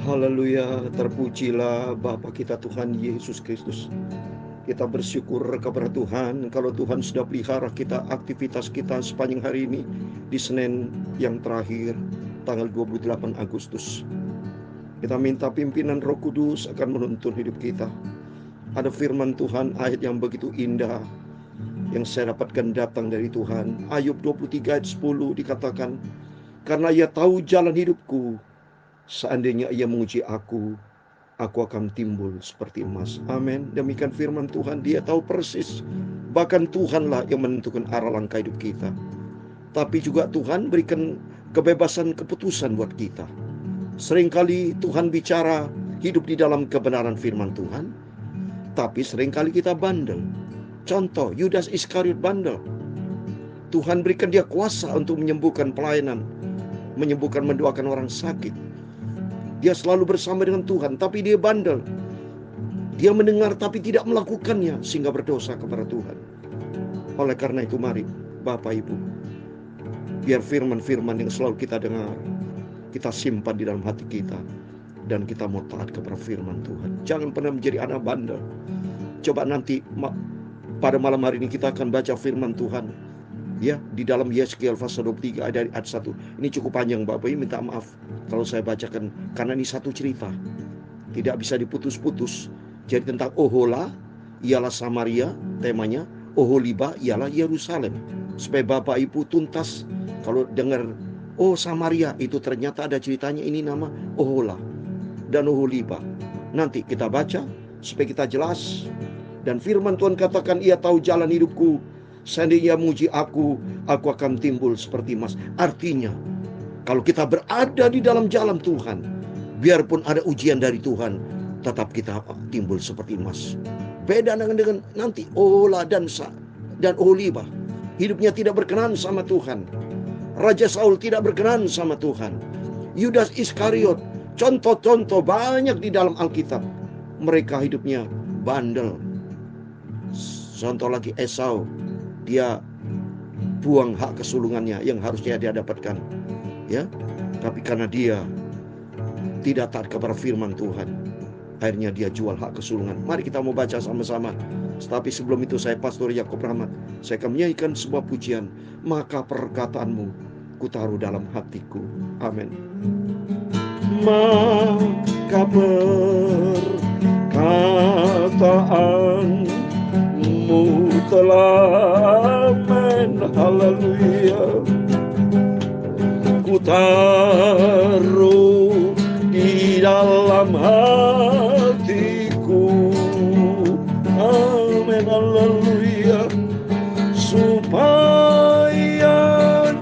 Haleluya, terpujilah Bapa kita Tuhan Yesus Kristus. Kita bersyukur kepada Tuhan kalau Tuhan sudah pelihara kita, aktivitas kita sepanjang hari ini di Senin yang terakhir tanggal 28 Agustus. Kita minta pimpinan Roh Kudus akan menuntun hidup kita. Ada firman Tuhan, ayat yang begitu indah yang saya dapatkan datang dari Tuhan. Ayub 23 ayat 10 dikatakan, karena ia tahu jalan hidupku, seandainya ia menguji aku akan timbul seperti emas. Amin. Demikian firman Tuhan. Dia tahu persis. Bahkan Tuhanlah yang menentukan arah langkah hidup kita. Tapi juga Tuhan berikan kebebasan keputusan buat kita. Seringkali Tuhan bicara hidup di dalam kebenaran firman Tuhan, tapi seringkali kita bandel. Contoh, Yudas Iskariot bandel. Tuhan berikan dia kuasa untuk menyembuhkan pelayanan, menyembuhkan, mendoakan orang sakit. Dia selalu bersama dengan Tuhan, tapi dia bandel. Dia mendengar tapi tidak melakukannya, sehingga berdosa kepada Tuhan. Oleh karena itu mari Bapak Ibu, biar firman-firman yang selalu kita dengar, kita simpan di dalam hati kita, dan kita mau taat kepada firman Tuhan. Jangan pernah menjadi anak bandel. Coba nanti pada malam hari ini kita akan baca firman Tuhan, ya, di dalam Yeskiel pasal 23 ayat 1. Ini cukup panjang Bapak Ibu, minta maaf kalau saya bacakan karena ini satu cerita, tidak bisa diputus-putus. Jadi tentang Ohola ialah Samaria temanya, Oholiba ialah Yerusalem. Supaya Bapak Ibu tuntas kalau dengar oh Samaria itu ternyata ada ceritanya, ini nama Ohola dan Oholiba. Nanti kita baca supaya kita jelas. Dan firman Tuhan katakan, ia tahu jalan hidupku, seandainya menguji aku akan timbul seperti emas. Artinya, kalau kita berada di dalam jalan Tuhan, biarpun ada ujian dari Tuhan, tetap kita timbul seperti emas. Beda dengan nanti Ohola dan Oholiba. Hidupnya tidak berkenan sama Tuhan. Raja Saul tidak berkenan sama Tuhan. Yudas Iskariot, contoh-contoh banyak di dalam Alkitab. Mereka hidupnya bandel. Contoh lagi Esau, dia buang hak kesulungannya yang harusnya dia dapatkan, ya. Tapi karena dia tidak taat kepada firman Tuhan, akhirnya dia jual hak kesulungan. Mari kita mau baca sama-sama. Tapi sebelum itu saya Pastor Yakob Rahmat, saya akan menyanyikan sebuah pujian. Maka perkataanmu kutaruh dalam hatiku. Amin. Maka perkataan telah haleluya, ku taruh di dalam hatiku. Amin, haleluya, supaya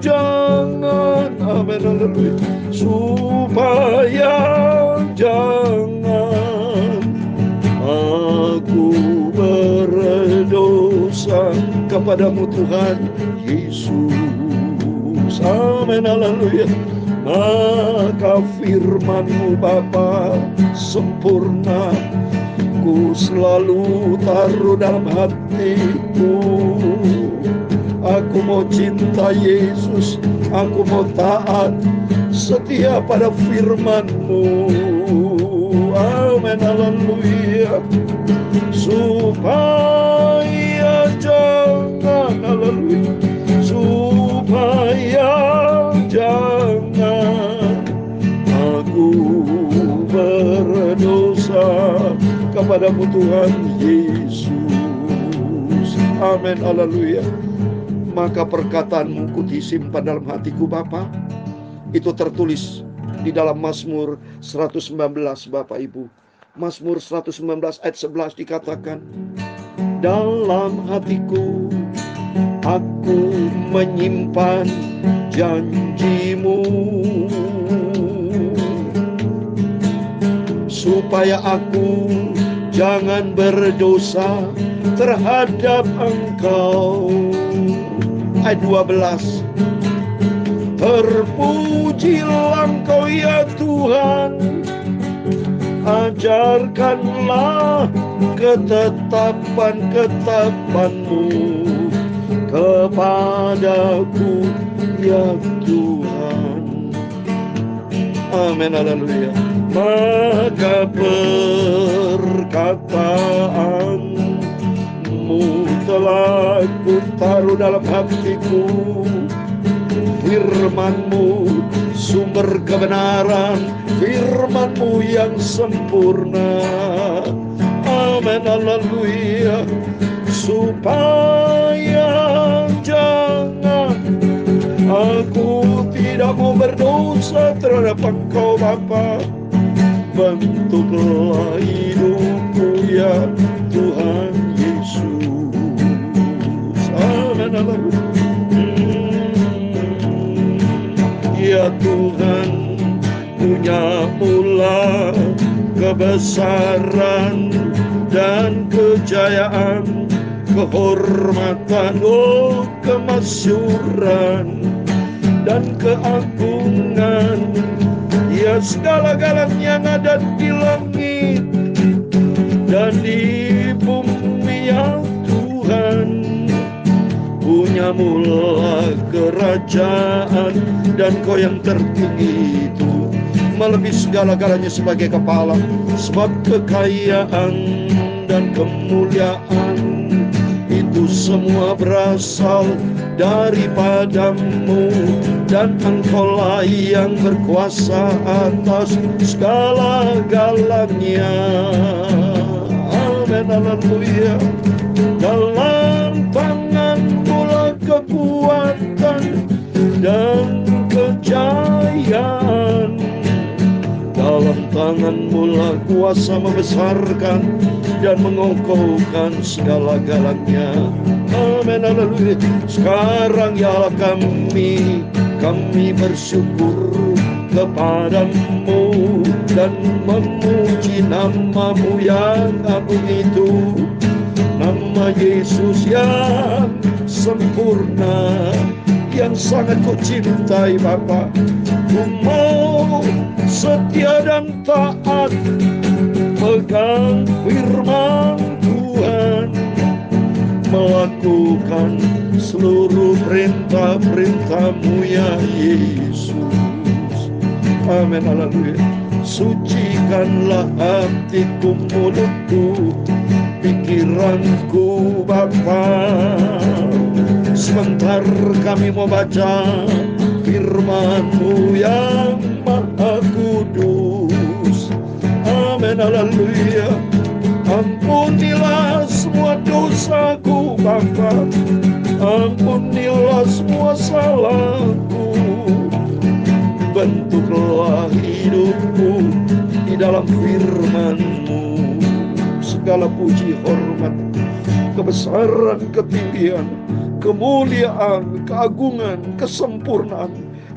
jangan, amin, haleluya, supaya jangan aku berdosa kepadamu Tuhan Yesus. Amin, haleluya. Maka firman-Mu Bapa sempurna, ku selalu taruh dalam hatiku. Aku mau cinta Yesus, aku mau taat setia pada firman-Mu. Amin, haleluya, supaya jangan, haleluya, supaya jangan aku berdosa kepadamu Tuhan Yesus. Amin, haleluya. Maka perkataanmu ku disimpan dalam hatiku Bapa. Itu tertulis di dalam Mazmur 119 Bapak Ibu. Mazmur 119 ayat 11 dikatakan, dalam hatiku aku menyimpan janjimu, supaya aku jangan berdosa terhadap Engkau. Ayat 12, terpujilah Engkau ya Tuhan, ajarkanlah ketetapan-ketetapan-Mu kepadaku ya Tuhan. Amin, haleluya. maka perkataanmu telah kutaruh dalam hatiku. Firman-Mu sumber kebenaran, firman-Mu yang sempurna. Amin, haleluya. Supaya jangan aku tidak mau berdosa terhadap Engkau Bapa. Bentuklah hidupku ya Tuhan Yesus. Amin, haleluya. Ya Tuhan, punya mula kebesaran dan kejayaan, kehormatan, kemasyuran dan keagungan. Ya segala-galanya yang ada di langit dan di bumi ya Tuhan. Punya mula kerajaan dan Kau yang tertinggi itu melebihi segala-galanya sebagai kepala. Sebab kekayaan dan kemuliaan itu semua berasal daripada-Mu, dan Engkau-lah yang berkuasa atas segala-galanya. Amin, haleluya. Dalam tangan-Mu lah kekuatan dan kejayaan, dalam tangan-Mu lah kuasa membesarkan dan mengokohkan segala-galanya. Amin, haleluya. Sekarang ya Allah kami bersyukur kepada-Mu dan memuji nama-Mu yang agung itu, nama Yesus yang sempurna, yang sangat Ku cintai Bapa. Ku mau setia dan taat, pegang firman Tuhan, melakukan seluruh perintah-perintah-Mu ya Yesus. Amin, haleluya. Sucikanlah hatiku, mulutku, pikiranku Bapa. Sebentar kami mau baca firman-Mu yang maha kudus. Amin, haleluya. Ampunilah semua dosaku Bapa, ampunilah semua salahku. Bentuklah hidupku di dalam firman-Mu. Segala puji, hormat, kebesaran, ketinggian, kemuliaan, keagungan, kesempurnaan,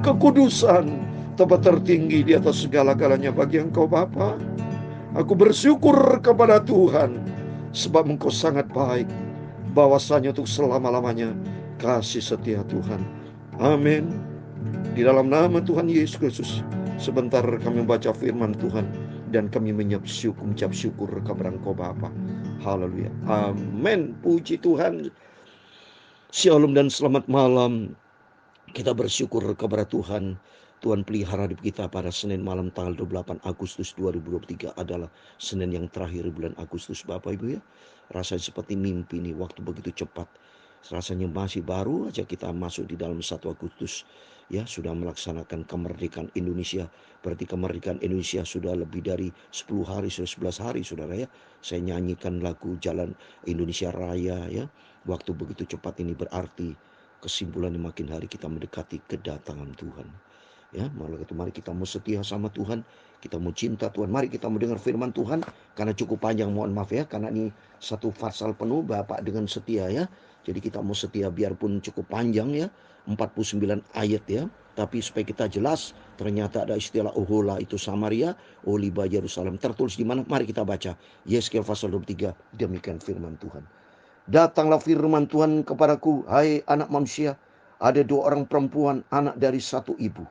kekudusan, tempat tertinggi di atas segala-galanya bagi Engkau Bapa. Aku bersyukur kepada Tuhan, sebab Engkau sangat baik, bahwasanya untuk selama-lamanya kasih setia Tuhan. Amin. Di dalam nama Tuhan Yesus Kristus, sebentar kami membaca firman Tuhan dan kami mengucap syukur kepada Engkau Bapa. Haleluya. Amin. Puji Tuhan. Shalom dan selamat malam. Kita bersyukur kepada Tuhan. Tuhan pelihara hidup kita pada Senin malam tanggal 28 Agustus 2023 adalah Senin yang terakhir bulan Agustus Bapak Ibu ya. Rasanya seperti mimpi nih, waktu begitu cepat. Rasanya masih baru aja kita masuk di dalam 1 Agustus ya, sudah melaksanakan kemerdekaan Indonesia. Berarti kemerdekaan Indonesia sudah lebih dari 10 hari, sudah 11 hari Saudara ya. Saya nyanyikan lagu Jalan Indonesia Raya ya. Waktu begitu cepat ini berarti kesimpulannya makin hari kita mendekati kedatangan Tuhan. Ya, mari kita mau setia sama Tuhan, kita mau cinta Tuhan. Mari kita mau dengar firman Tuhan, karena cukup panjang, mohon maaf ya, karena ini satu pasal penuh Bapak dengan setia ya. Jadi kita mau setia biarpun cukup panjang ya, 49 ayat ya. Tapi supaya kita jelas, ternyata ada istilah Ohola itu Samaria, Oliba Yerusalem. Tertulis di mana? Mari kita baca. Yesaya pasal 23, demikian firman Tuhan. Datanglah firman Tuhan kepadaku, hai anak manusia, ada 2 orang perempuan, anak dari satu ibu.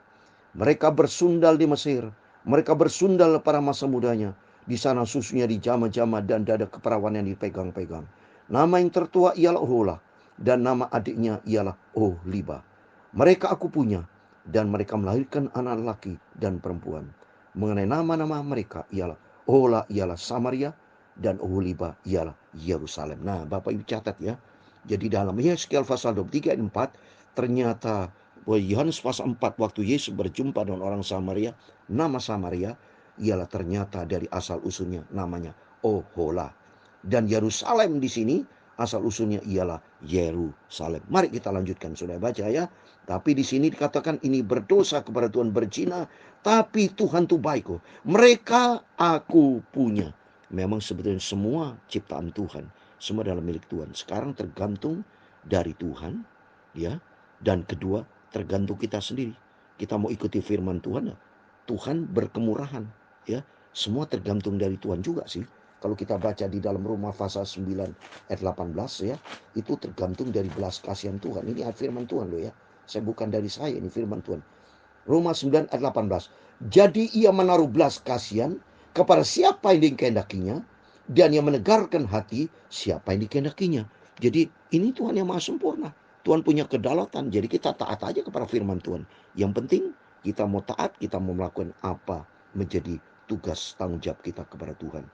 Mereka bersundal di Mesir, mereka bersundal pada masa mudanya. Di sana susunya dijama-jama dan dada keperawanan dipegang-pegang. Nama yang tertua ialah Ohola, dan nama adiknya ialah Ohliba. Mereka aku punya, dan mereka melahirkan anak laki dan perempuan. Mengenai nama-nama mereka ialah Ola ialah Samaria dan Oholiba ialah Yerusalem. Nah, Bapak Ibu catat ya. Jadi dalam Yeskiel pasal 23 ayat 4 ternyata Yohanes pasal 4 waktu Yesus berjumpa dengan orang Samaria, nama Samaria ialah ternyata dari asal usulnya namanya Ohola. Dan Yerusalem di sini asal usulnya ialah Yerusalem. Mari kita lanjutkan, sudah baca ya. Tapi di sini dikatakan ini berdosa kepada Tuhan, berzina, tapi Tuhan tuh baik kok. Mereka aku punya. Memang sebetulnya semua ciptaan Tuhan, semua dalam milik Tuhan. Sekarang tergantung dari Tuhan, ya. Dan kedua, tergantung kita sendiri. Kita mau ikuti firman Tuhan, ya. Tuhan berkemurahan, ya. Semua tergantung dari Tuhan juga sih. Kalau kita baca di dalam Roma pasal 9 ayat 18 ya, itu tergantung dari belas kasihan Tuhan. Ini firman Tuhan loh ya. Saya bukan dari saya, ini firman Tuhan. Roma 9 ayat 18. Jadi ia menaruh belas kasihan kepada siapa yang dikehendakinya, dan yang menegarkan hati siapa yang dikehendakinya. Jadi ini Tuhan yang maha sempurna. Tuhan punya kedaulatan. Jadi kita taat aja kepada firman Tuhan. Yang penting kita mau taat, kita mau melakukan apa menjadi tugas tanggung jawab kita kepada Tuhan.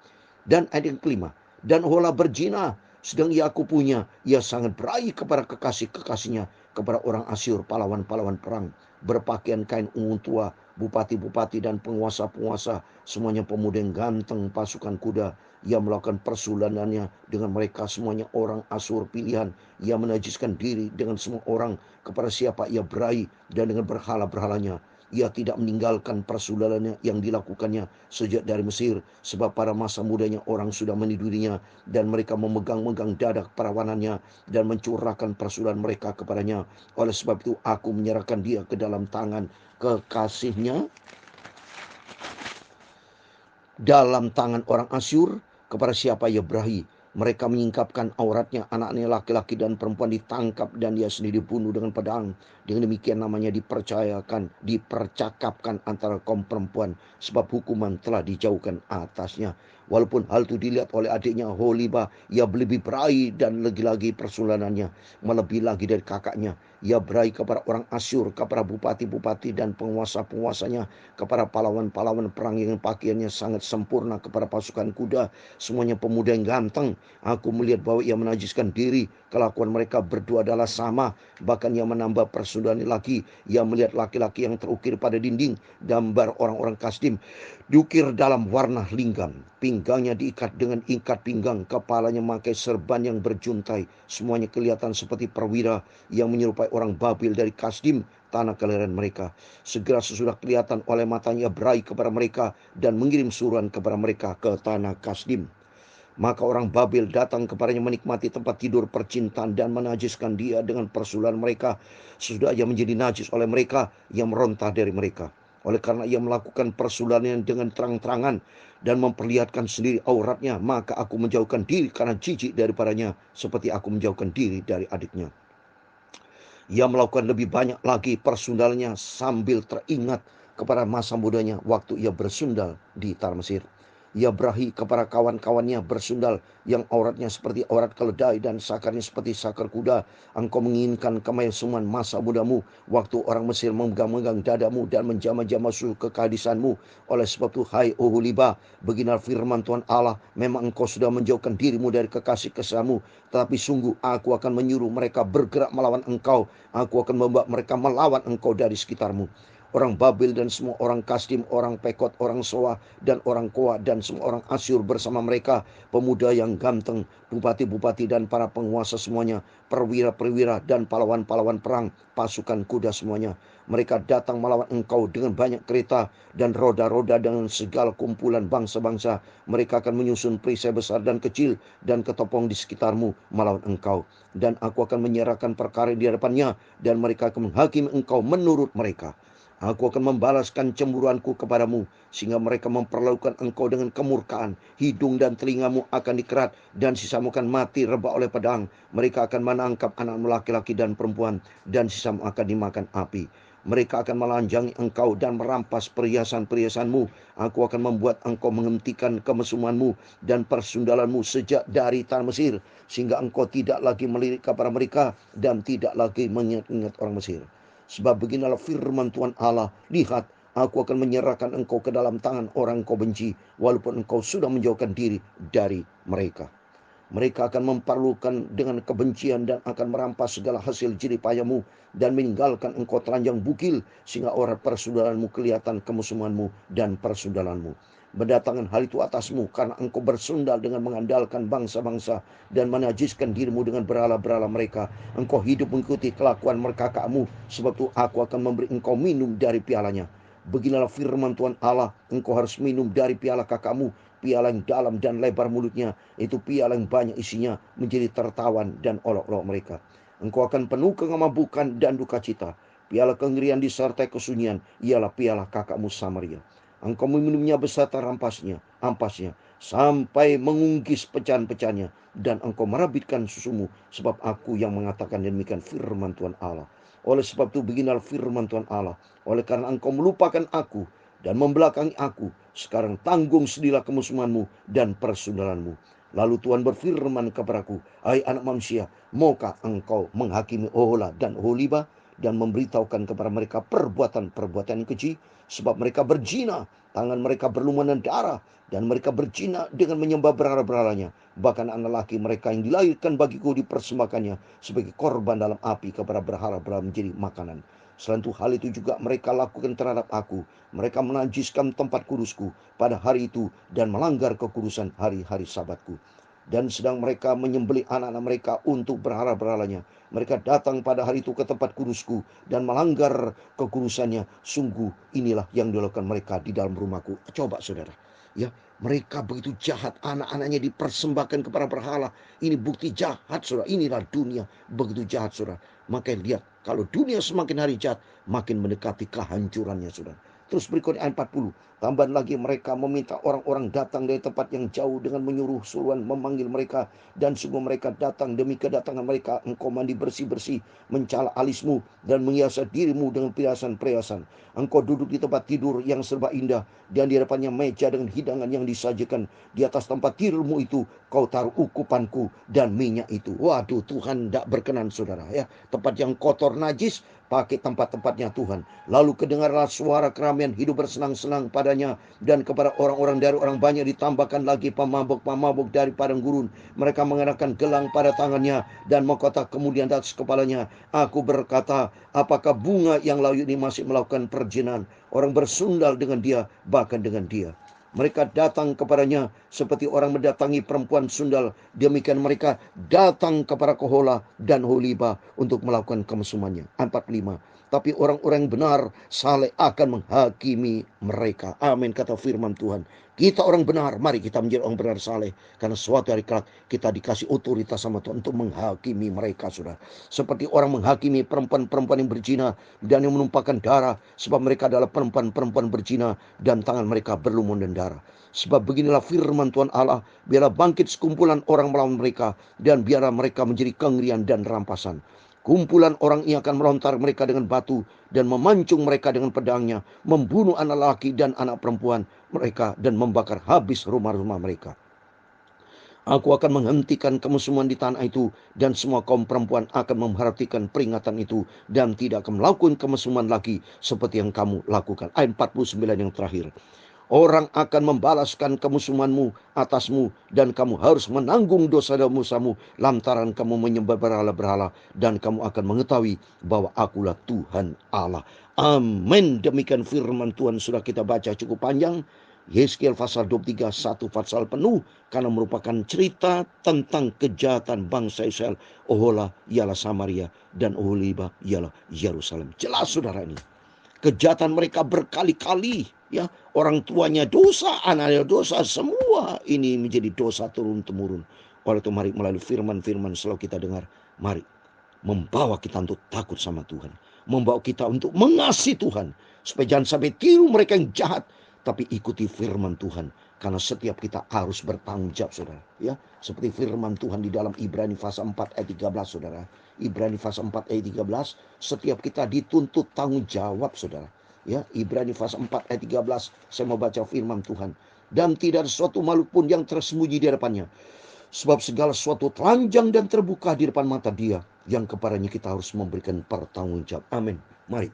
Dan ayat yang kelima, dan Ohola berzina, sedang ia aku punya, ia sangat berahi kepada kekasih-kekasihnya, kepada orang Asyur, pahlawan-pahlawan perang, berpakaian kain ungu tua, bupati-bupati dan penguasa-penguasa, semuanya pemuda yang ganteng, pasukan kuda. Ia melakukan persulanannya dengan mereka, semuanya orang Asyur pilihan. Ia menajiskan diri dengan semua orang kepada siapa ia berahi, dan dengan berhala-berhalanya. Ia tidak meninggalkan persulanannya yang dilakukannya sejak dari Mesir, sebab pada masa mudanya orang sudah menidurinya, dan mereka memegang-megang dada perawanannya dan mencurahkan persulanan mereka kepadanya. Oleh sebab itu aku menyerahkan dia ke dalam tangan kekasihnya, dalam tangan orang Asyur, kepada siapa ia berahi. Mereka menyingkapkan auratnya, anaknya laki-laki dan perempuan ditangkap, dan dia sendiri dibunuh dengan pedang. Dengan demikian namanya dipercakapkan antara kaum perempuan, sebab hukuman telah dijauhkan atasnya. Walaupun hal itu dilihat oleh adiknya Oholiba, ia lebih berahi dan lagi-lagi persulanannya melebihi lagi dari kakaknya. Ia berahi kepada orang Asyur, kepada bupati-bupati dan penguasa-penguasanya, kepada pahlawan-pahlawan perang yang pakaiannya sangat sempurna, kepada pasukan kuda, semuanya pemuda yang ganteng. Aku melihat bahwa ia menajiskan diri, kelakuan mereka berdua adalah sama, bahkan ia menambah persudanan lagi. Ia melihat laki-laki yang terukir pada dinding, gambar orang-orang Kasdim, diukir dalam warna lingam, pinggangnya diikat dengan ikat pinggang, kepalanya memakai serban yang berjuntai, semuanya kelihatan seperti perwira yang menyerupai orang Babil dari Kasdim, tanah kelahiran mereka. Segera sesudah kelihatan oleh matanya, berahi kepada mereka dan mengirim suruhan kepada mereka ke tanah Kasdim. Maka orang Babil datang kepadanya, menikmati tempat tidur percintaan dan menajiskan dia dengan persulanan mereka, sesudah ia menjadi najis oleh mereka yang meronta dari mereka. Oleh karena ia melakukan persulanan dengan terang-terangan dan memperlihatkan sendiri auratnya, maka aku menjauhkan diri karena jijik daripadanya, seperti aku menjauhkan diri dari adiknya. Ia melakukan lebih banyak lagi persundalannya sambil teringat kepada masa mudanya waktu ia bersundal di tanah Mesir. Ia berahi kepada kawan-kawannya bersundal yang auratnya seperti aurat keledai dan sakarnya seperti sakar kuda. Engkau menginginkan kemesuman masa mudamu waktu orang Mesir memegang-megang dadamu dan menjama-jama suhu kekadisanmu. Oleh sebab itu, hai Oholiba, beginilah firman Tuhan Allah, memang engkau sudah menjauhkan dirimu dari kekasih kesamu, tetapi sungguh aku akan menyuruh mereka bergerak melawan engkau. Aku akan membawa mereka melawan engkau dari sekitarmu. Orang Babil dan semua orang Kasdim, orang Pekot, orang Soa, dan orang Koa, dan semua orang Asyur bersama mereka, pemuda yang ganteng, bupati-bupati dan para penguasa semuanya, perwira-perwira dan pahlawan-pahlawan perang, pasukan kuda semuanya. Mereka datang melawan engkau dengan banyak kereta dan roda-roda dengan segala kumpulan bangsa-bangsa. Mereka akan menyusun perisai besar dan kecil dan ketopong di sekitarmu melawan engkau. Dan aku akan menyerahkan perkara di hadapannya, dan mereka akan menghakimi engkau menurut mereka. Aku akan membalaskan cemburuanku kepadamu, sehingga mereka memperlakukan engkau dengan kemurkaan. Hidung dan telingamu akan dikerat, dan sisamu akan mati rebah oleh pedang. Mereka akan menangkap anakmu laki-laki dan perempuan, dan sisamu akan dimakan api. Mereka akan melanjangi engkau dan merampas perhiasan-perhiasanmu. Aku akan membuat engkau menghentikan kemesumanmu dan persundalanmu sejak dari tanah Mesir, sehingga engkau tidak lagi melirik kepada mereka dan tidak lagi mengingat-ingat orang Mesir. Sebab beginilah firman Tuhan Allah, lihat, Aku akan menyerahkan engkau ke dalam tangan orang engkau benci, walaupun engkau sudah menjauhkan diri dari mereka. Mereka akan memperlukan dengan kebencian dan akan merampas segala hasil jerih payahmu dan meninggalkan engkau telanjang bugil, sehingga orang persaudaraan-mu kelihatan kemusuhanmu dan persaudaraan-mu. Berdatangan hal itu atasmu karena engkau bersundal dengan mengandalkan bangsa-bangsa dan menajiskan dirimu dengan berhala-berhala mereka. Engkau hidup mengikuti kelakuan mereka kakakmu, sebab itu aku akan memberi engkau minum dari pialanya. Beginilah firman Tuhan Allah, engkau harus minum dari piala kakakmu, piala yang dalam dan lebar mulutnya, itu piala yang banyak isinya, menjadi tertawan dan olok-olok mereka. Engkau akan penuh kemabukan dan duka cita. Piala kengerian disertai kesunyian, ialah piala kakakmu Samaria. Engkau meminumnya beserta ampasnya, sampai mengunggis pecahan-pecahannya, dan engkau merebitkan susumu, sebab aku yang mengatakan demikian firman Tuhan Allah. Oleh sebab itu beginilah firman Tuhan Allah, oleh karena engkau melupakan aku dan membelakangi aku, sekarang tanggung sedilah kemusuhanmu dan persaudaraan-mu. Lalu Tuhan berfirman kepadaku, hai anak manusia, maukah engkau menghakimi Ohola dan Oholiba dan memberitahukan kepada mereka perbuatan-perbuatan yang keji, sebab mereka berzina, tangan mereka berlumuran darah, dan mereka berzina dengan menyembah berhala-berhalanya. Bahkan anak laki mereka yang dilahirkan bagiku dipersembahkannya sebagai korban dalam api kepada berhala-berhala menjadi makanan. Selain itu hal itu juga mereka lakukan terhadap aku. Mereka menajiskan tempat kudusku pada hari itu dan melanggar kekudusan hari-hari sabatku. Dan sedang mereka menyembelih anak-anak mereka untuk berhala-berhalanya. Mereka datang pada hari itu ke tempat kudusku dan melanggar kekudusannya. Sungguh inilah yang dilakukan mereka di dalam rumahku. Coba saudara, ya, mereka begitu jahat, anak-anaknya dipersembahkan kepada berhala. Ini bukti jahat saudara. Inilah dunia begitu jahat saudara. Makanya lihat, kalau dunia semakin hari jahat, makin mendekati kehancurannya saudara. Terus berikutnya ayat 40. Tambahan lagi, mereka meminta orang-orang datang dari tempat yang jauh dengan menyuruh suruhan memanggil mereka. Dan sungguh mereka datang, demi kedatangan mereka engkau mandi bersih-bersih, mencala alismu dan menghias dirimu dengan perhiasan-perhiasan. Engkau duduk di tempat tidur yang serba indah, dan di hadapannya meja dengan hidangan yang disajikan. Di atas tempat tidurmu itu kau taruh ukupanku dan minyak itu. Waduh, Tuhan tidak berkenan saudara, ya. Tempat yang kotor najis, pakai tempat-tempatnya Tuhan. Lalu kedengarlah suara keramaian hidup bersenang-senang padanya, dan kepada orang-orang dari orang banyak ditambahkan lagi pemabuk-pemabuk dari padang gurun. Mereka mengenakan gelang pada tangannya dan mahkota kemudian di atas kepalanya. Aku berkata, apakah bunga yang layu ini masih melakukan perjinan? Orang bersundal dengan dia, bahkan dengan dia. Mereka datang kepadanya seperti orang mendatangi perempuan sundal. Demikian mereka datang kepada Kohola dan Holiba untuk melakukan kemesumannya. 45. Tapi orang-orang yang benar saleh akan menghakimi mereka. Amin, kata firman Tuhan. Kita orang benar, mari kita menjadi orang benar saleh. Karena suatu hari kelak kita dikasih otoritas sama Tuhan untuk menghakimi mereka, saudara. Seperti orang menghakimi perempuan-perempuan yang berzina dan yang menumpahkan darah. Sebab mereka adalah perempuan-perempuan berzina dan tangan mereka berlumuran dan darah. Sebab beginilah firman Tuhan Allah, biarlah bangkit sekumpulan orang melawan mereka, dan biarlah mereka menjadi kengerian dan rampasan. Kumpulan orang ini akan melontar mereka dengan batu dan memancung mereka dengan pedangnya, membunuh anak laki dan anak perempuan mereka dan membakar habis rumah-rumah mereka. Aku akan menghentikan kemusuhan di tanah itu, dan semua kaum perempuan akan memperhatikan peringatan itu dan tidak akan melakukan kemusuhan lagi seperti yang kamu lakukan. Ayat 49 yang terakhir. Orang akan membalaskan kemusuhanmu atasmu, dan kamu harus menanggung dosa-dosamu lantaran kamu menyembah berhala-berhala, dan kamu akan mengetahui bahwa akulah Tuhan Allah. Amin. Demikian firman Tuhan sudah kita baca cukup panjang. Yeskiel pasal 23, satu pasal penuh, karena merupakan cerita tentang kejahatan bangsa Israel. Ohola ialah Samaria dan Oholiba ialah Yerusalem. Jelas saudara ini. Kejahatan mereka berkali-kali, ya, orang tuanya dosa, anaknya dosa, semua ini menjadi dosa turun-temurun. Oleh itu mari melalui firman-firman selalu kita dengar, mari membawa kita untuk takut sama Tuhan, membawa kita untuk mengasihi Tuhan, supaya jangan sampai tiru mereka yang jahat, tapi ikuti firman Tuhan. Karena setiap kita harus bertanggung jawab, saudara. Ya, seperti firman Tuhan di dalam Ibrani pasal 4 ayat 13, saudara. Ibrani pasal 4 ayat 13, setiap kita dituntut tanggung jawab, saudara. Ya, Ibrani pasal 4 ayat 13, saya mau baca firman Tuhan. Dan tidak ada suatu makhluk pun yang tersembunyi di hadapannya. Sebab segala sesuatu telanjang dan terbuka di depan mata Dia, yang kepadanya kita harus memberikan pertanggungjawab. Amin. Mari,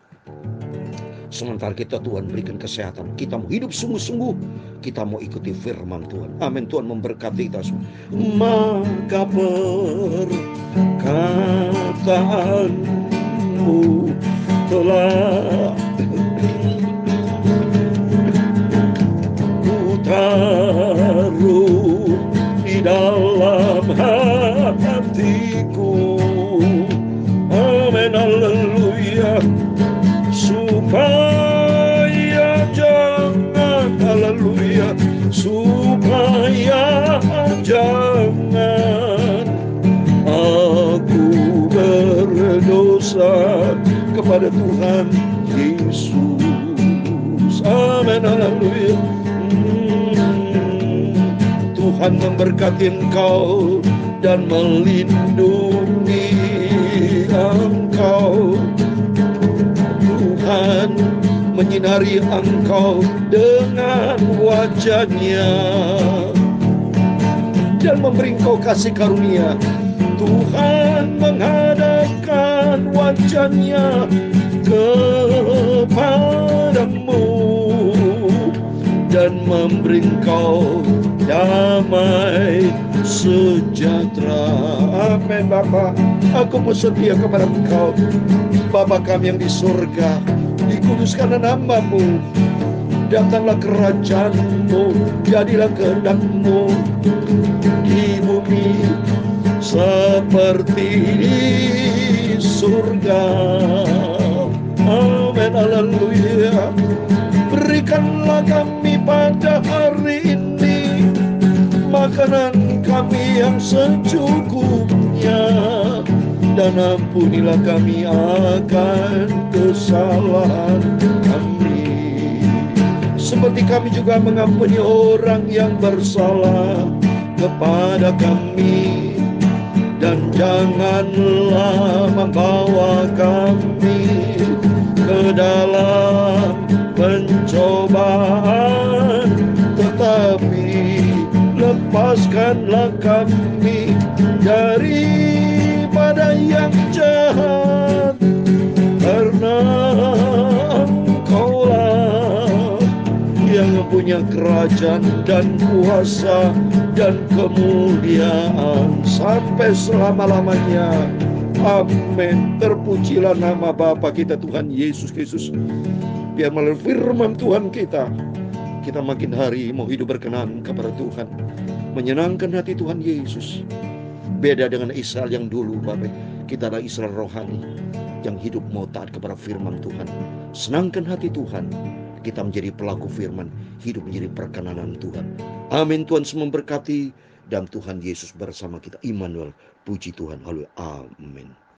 sementara kita Tuhan berikan kesehatan, kita mau hidup sungguh-sungguh, kita mau ikuti firman Tuhan. Amin. Tuhan memberkati kita semua. Maka perkataanmu telah taruh di dalam hatiku. Amin, haleluya. Supaya jangan, haleluya, supaya jangan aku berdosa kepada Tuhan Yesus. Amin, haleluya. Tuhan memberkati engkau dan melindungi engkau. Tuhan menyinari engkau dengan wajah-Nya dan memberi engkau kasih karunia. Tuhan menghadapkan wajah-Nya kepadamu dan memberi engkau damai sejahtera. Amin. Bapa, aku bersedia kepada engkau. Bapa kami yang di surga, dikuduskanlah nama-Mu. Datanglah kerajaan-Mu, jadilah kehendak-Mu di bumi seperti di surga. Amin, haleluya. Berikanlah kami pada hari ini makanan kami yang secukupnya, dan ampunilah kami akan kesalahan kami, seperti kami juga mengampuni orang yang bersalah kepada kami. Dan janganlah membawa kami ke dalam pencobaan, tetapi lepaskanlah kami daripada yang jahat, karena Engkaulah yang mempunyai kerajaan dan kuasa dan kemuliaan sampai selama-lamanya. Amin. Terpujilah nama Bapa kita Tuhan Yesus Kristus. Biar melalui firman Tuhan kita makin hari mau hidup berkenan kepada Tuhan, menyenangkan hati Tuhan Yesus. Beda dengan Israel yang dulu, Bapak. Kita adalah Israel rohani yang hidup mau taat kepada firman Tuhan. Senangkan hati Tuhan, kita menjadi pelaku firman, hidup menjadi perkenanan Tuhan. Amin. Tuhan semua memberkati, dan Tuhan Yesus bersama kita. Immanuel, puji Tuhan. Haleluya. Amin.